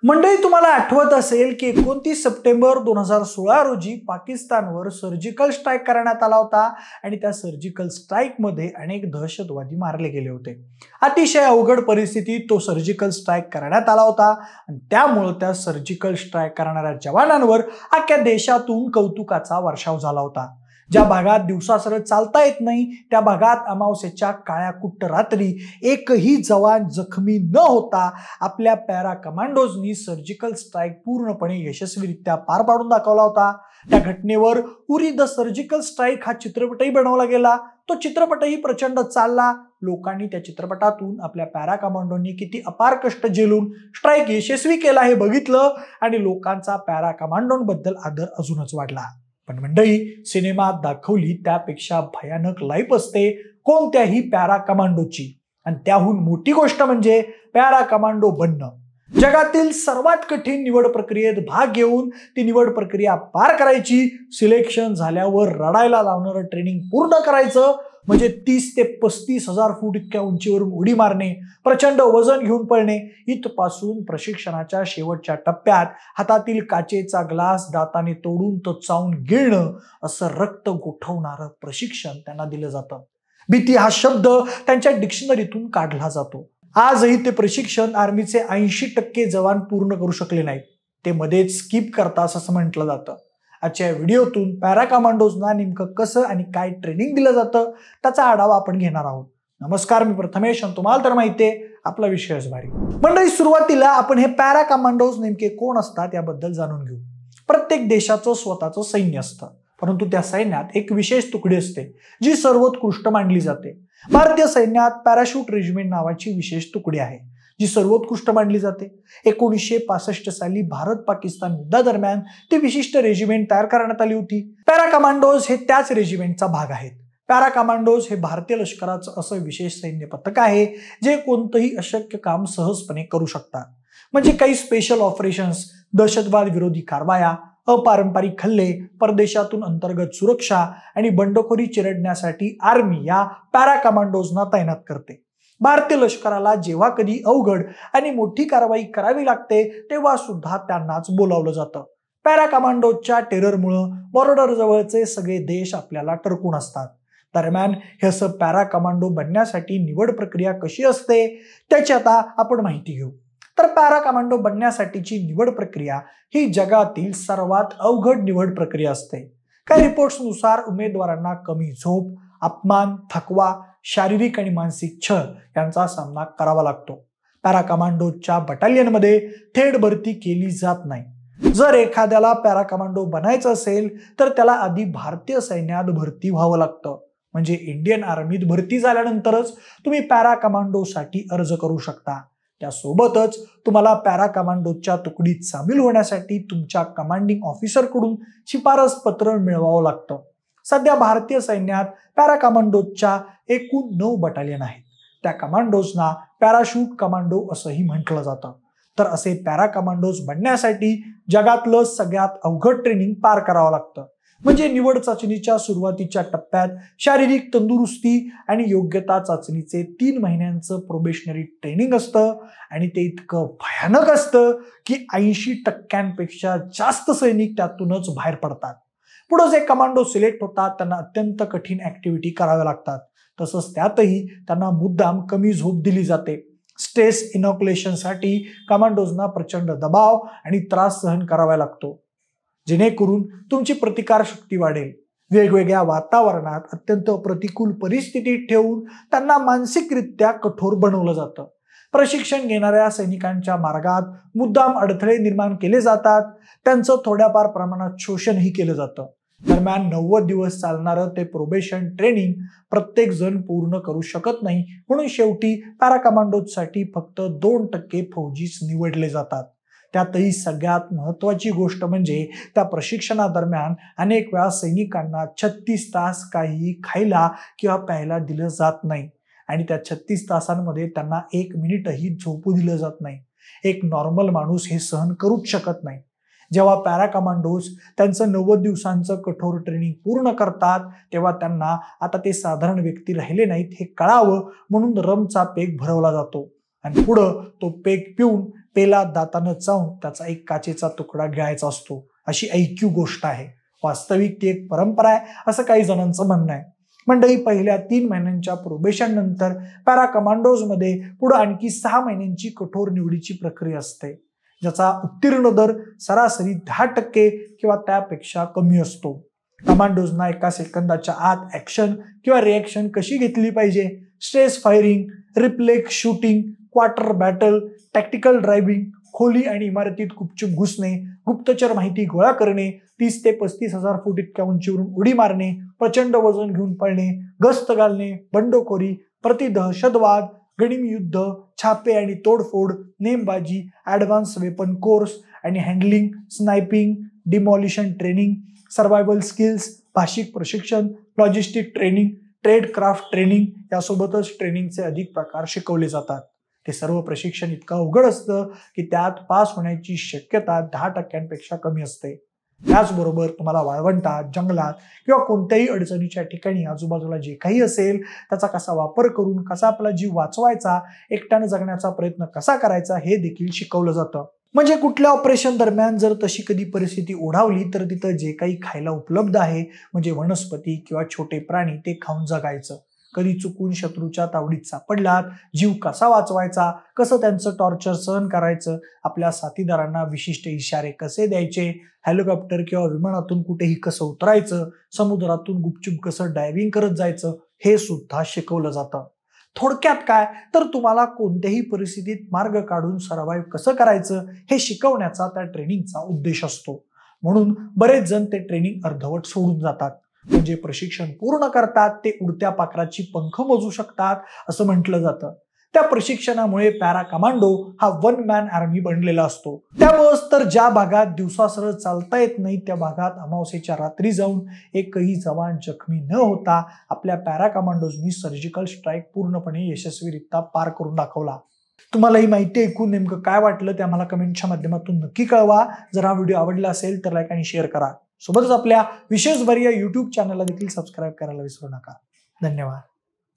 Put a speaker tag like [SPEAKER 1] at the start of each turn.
[SPEAKER 1] मंडळी, तुम्हाला आठवत असेल की 29 सप्टेंबर 2016 रोजी पाकिस्तानवर सर्जिकल स्ट्राईक करण्यात आला होता आणि त्या सर्जिकल स्ट्राईकमध्ये अनेक दहशतवादी मारले गेले होते। अतिशय अवघड परिस्थितीत तो सर्जिकल स्ट्राईक करण्यात आला होता आणि त्यामुळे त्या सर्जिकल स्ट्राईक करणाऱ्या जवानांवर अख्ख्या देशातून कौतुकाचा वर्षाव झाला होता। ज्या भागात दिवसासरळ चालता येत नाही त्या भागात अमावस्येच्या काळ्या कुट्ट रात्री एकही जवान जखमी न होता आपल्या पॅरा कमांडोजनी सर्जिकल स्ट्राईक पूर्णपणे यशस्वीरित्या पार पाडून दाखवला होता। त्या घटनेवर उरी द सर्जिकल स्ट्राईक हा चित्रपटही बनवला गेला। तो चित्रपटही प्रचंड चालला। लोकांनी त्या चित्रपटातून आपल्या पॅरा कमांडोंनी किती अपार कष्ट झेलून स्ट्राईक यशस्वी केला हे बघितलं आणि लोकांचा पॅरा कमांडोंबद्दल आदर अजूनच वाढला। पण मंडळी, सिनेमात दाखवली त्यापेक्षा भयानक लाईफ असते कोणत्याही पॅरा कमांडोची, आणि त्याहून मोठी गोष्ट म्हणजे पॅरा कमांडो बनणं। जगातील सर्वात कठीण निवड प्रक्रियेत भाग घेऊन ती निवड प्रक्रिया पार करायची, सिलेक्शन झाल्यावर रडायला लावणारं ट्रेनिंग पूर्ण करायचं, म्हणजे 30 ते 35 हजार फूट इतक्या उंचीवरून उडी मारणे, प्रचंड वजन घेऊन पळणे, इथपासून प्रशिक्षणाच्या शेवटच्या टप्प्यात हातातील काचेचा ग्लास दाताने तोडून तो चावून गिळणं, असं रक्त गोठवणारं प्रशिक्षण त्यांना दिलं जातं। भीती हा शब्द त्यांच्या डिक्शनरीतून काढला जातो। आजही ते प्रशिक्षण आर्मीचे 80% जवान पूर्ण करू शकले नाहीत, ते मध्येच स्किप करतात असं म्हटलं जातं। आजच्या व्हिडिओतून पॅरा कमांडोजना नेमकं कसं आणि काय ट्रेनिंग दिलं जातं त्याचा आढावा आपण घेणार आहोत। नमस्कार, मी प्रथमेश आणि तुम्हाला तर माहितीये आपला विषयच भारी। मंडळी, सुरुवातीला आपण हे पॅरा कमांडोज नेमके कोण असतात याबद्दल जाणून घेऊ। प्रत्येक देशाचं स्वतःचं सैन्य असतं, परंतु त्या सैन्यात एक विशेष तुकडी असते जी सर्वोत्कृष्ट मानली जाते। भारतीय सैन्यात पॅराशूट रेजिमेंट नावाची विशेष तुकडी आहे जी सर्वोत्कृष्ट मानली जाते। 1965 साली भारत पाकिस्तान युद्धादरम्यान ती विशिष्ट रेजिमेंट तयार करण्यात आली होती। पॅरा कमांडोज हे त्याच रेजिमेंटचा भाग आहेत। पॅरा कमांडोज हे भारतीय लष्कराचं असं विशेष सैन्य पथक आहे जे कोणतंही अशक्य काम सहजपणे करू शकतात। म्हणजे काही स्पेशल ऑपरेशन्स, दहशतवाद विरोधी कारवाया, अपारंपरिक हल्ले, परदेशातून अंतर्गत सुरक्षा आणि बंडखोरी चिरडण्यासाठी आर्मी या पॅरा कमांडोजना तैनात करते। भारतीय लष्कराला जेव्हा कधी अवघड आणि मोठी कारवाई करावी लागते तेव्हा सुद्धा त्यांनाच बोलावलं जातं। पॅरा कमांडोच्या टेररमुळे बॉर्डर जवळचे सगळे देश आपल्याला टरकून असतात। दरम्यान हे असं पॅरा कमांडो बनण्यासाठी निवड प्रक्रिया कशी असते त्याची आता आपण माहिती घेऊ। तर पॅरा कमांडो बनण्यासाठीची निवड प्रक्रिया ही जगातील सर्वात अवघड निवड प्रक्रिया असते। काही रिपोर्ट्सनुसार उमेदवारांना कमी झोप, अपमान, थकवा, शारीरिक आणि मानसिक छळ यांचा सामना करावा लागतो। पॅरा कमांडोच्या बटालियनमध्ये थेट भरती केली जात नाही। जर एखाद्याला पॅरा कमांडो बनायचं असेल तर त्याला आधी भारतीय सैन्यात भरती व्हावं लागतं। म्हणजे इंडियन आर्मीत भरती झाल्यानंतरच तुम्ही पॅरा कमांडोसाठी अर्ज करू शकता। त्यासोबतच तुम्हाला पॅरा कमांडोच्या तुकडीत सामील होण्यासाठी तुमच्या कमांडिंग ऑफिसरकडून शिफारस पत्र मिळवावं लागतं। सध्या भारतीय सैन्यात पॅरा कमांडोच्या एकूण 9 बटालियन आहेत। त्या कमांडोजना पॅराशूट कमांडो असंही म्हटलं जातं। तर असे पॅरा कमांडोज बनण्यासाठी जगातलं सगळ्यात अवघड ट्रेनिंग पार करावं लागतं। म्हणजे निवड चाचणीच्या सुरुवातीच्या टप्प्यात शारीरिक तंदुरुस्ती आणि योग्यता चाचणीचे 3 महिन्यांचं प्रोबेशनरी ट्रेनिंग असतं आणि ते इतकं भयानक असतं की 80% जास्त सैनिक त्यातूनच बाहेर पडतात। पुढे जे कमांडो सिलेक्ट होतात त्यांना अत्यंत कठीण ऍक्टिव्हिटी कराव्या लागतात। तसंच त्यातही त्यांना मुद्दाम कमी झोप दिली जाते। स्ट्रेस इनॉक्युलेशनसाठी कमांडोजना प्रचंड दबाव आणि त्रास सहन करावा लागतो, जेणेकरून तुमची प्रतिकार शक्ती वाढेल। वेगवेगळ्या वातावरणात अत्यंत प्रतिकूल परिस्थितीत ठेवून त्यांना मानसिकरित्या कठोर बनवलं जातं। प्रशिक्षण घेणाऱ्या सैनिकांच्या मार्गात मुद्दाम अडथळे निर्माण केले जातात, त्यांचं थोड्याफार प्रमाणात शोषणही केलं जातं। दरम्यान 90 दिवस चालणारं ते प्रोबेशन ट्रेनिंग प्रत्येक जण पूर्ण करू शकत नाही, म्हणून शेवटी पॅरा कमांडोसाठी फक्त 2% फौजीच निवडले जातात। त्यातही सगळ्यात महत्त्वाची गोष्ट म्हणजे त्या प्रशिक्षणादरम्यान अनेक वेळा सैनिकांना 36 तास काहीही खायला किंवा प्यायला दिलं जात नाही आणि त्या 36 तासांमध्ये त्यांना 1 मिनिटही झोपू दिलं जात नाही। एक नॉर्मल माणूस हे सहन करूच शकत नाही। जेव्हा पॅरा कमांडोज त्यांचं 90 दिवसांचं कठोर ट्रेनिंग पूर्ण करतात तेव्हा त्यांना आता ते साधारण व्यक्ती राहिले नाहीत हे कळावं म्हणून रमचा पेग भरवला जातो आणि पुढं तो पेग पिऊन पेला दातानं चावून त्याचा एक काचेचा तुकडा गिळायचा असतो, अशी ऐक्यू गोष्ट आहे. वास्तविक ती एक परंपरा आहे असं काही जणांचं म्हणणं आहे. मंडळी, पहिल्या 3 महिन्यांच्या प्रोबेशन नंतर पॅरा कमांडोज मध्ये पुढे आणखी 6 महिन्यांची कठोर निवडीची प्रक्रिया असते, ज्याचा उत्तीर्ण दर सरासरी 10% किंवा त्यापेक्षा कमी असतो. कमांडोजना एका सेकंदाच्या आत ऍक्शन किंवा रिएक्शन कशी घेतली पाहिजे, stress firing, reflex shooting, quarter battle, tactical driving, खोली आणि इमारतीत गुपचूप घुसणे, गुप्तचर माहिती गोळा करणे, 30 ते 35,000 फूट इतक्या उंचीवरून उडी मारणे, प्रचंड वजन घेऊन पळणे, गस्त घालणे, बंडखोरी, प्रतिदहशतवाद, गनिमी युद्ध, छापे आणि तोडफोड, नेमबाजी, ऍडव्हान्स वेपन कोर्स आणि handling, sniping, demolition training, survival skills, भाषिक प्रशिक्षण, logistic training, trade craft training यासोबतच ट्रेनिंगचे अधिक प्रकार शिकवले जातात. ते सर्व प्रशिक्षण इतकं अवघड असतं की त्यात पास होण्याची शक्यता 10% कमी असते. त्याचबरोबर तुम्हाला वाळवंटात, जंगलात किंवा कोणत्याही अडचणीच्या ठिकाणी आजूबाजूला जे काही असेल त्याचा कसा वापर करून कसा आपला जीव वाचवायचा, एकट्यानं जगण्याचा प्रयत्न कसा करायचा हे देखील शिकवलं जातं. म्हणजे कुठल्या ऑपरेशन दरम्यान जर तशी कधी परिस्थिती ओढावली तर तिथं जे काही खायला उपलब्ध आहे म्हणजे वनस्पती किंवा छोटे प्राणी ते खाऊन जगायचं. कधी चुकून शत्रूच्या तावडीत सापडलात, जीव कसा वाचवायचा, कसं त्यांचं टॉर्चर सहन करायचं, आपल्या साथीदारांना विशिष्ट इशारे कसे द्यायचे, हेलिकॉप्टर किंवा विमानातून कुठेही कसं उतरायचं, समुद्रातून गुपचूप कसं डायव्हिंग करत जायचं हे सुद्धा शिकवलं जातं. थोडक्यात काय तर तुम्हाला कोणत्याही परिस्थितीत मार्ग काढून सर्व्हाइव्ह कसं करायचं हे शिकवण्याचा त्या ट्रेनिंगचा उद्देश असतो. म्हणून बरेच जण ते ट्रेनिंग अर्धवट सोडून जातात. म्हणजे प्रशिक्षण पूर्ण करतात ते उडत्या पाखराची पंख मोजू शकतात असं म्हटलं जातं. त्या प्रशिक्षणामुळे पॅरा कमांडो हा 1 मॅन आर्मी बनलेला असतो. त्यामुळेच तर ज्या भागात दिवसा सरळ चालता येत नाही त्या भागात अमावस्येच्या रात्री जाऊन एकही जवान जखमी न होता आपल्या पॅरा कमांडोजनी सर्जिकल स्ट्राईक पूर्णपणे यशस्वीरित्या पार करून दाखवला. तुम्हाला ही माहिती ऐकून नेमकं काय वाटलं ते आम्हाला कमेंटच्या माध्यमातून नक्की कळवा. जर हा व्हिडिओ आवडला असेल तर लाईक आणि शेअर करा. सोबतच आपल्या विशेष या YouTube चॅनलला देखील सबस्क्राईब करायला विसरू नका. धन्यवाद.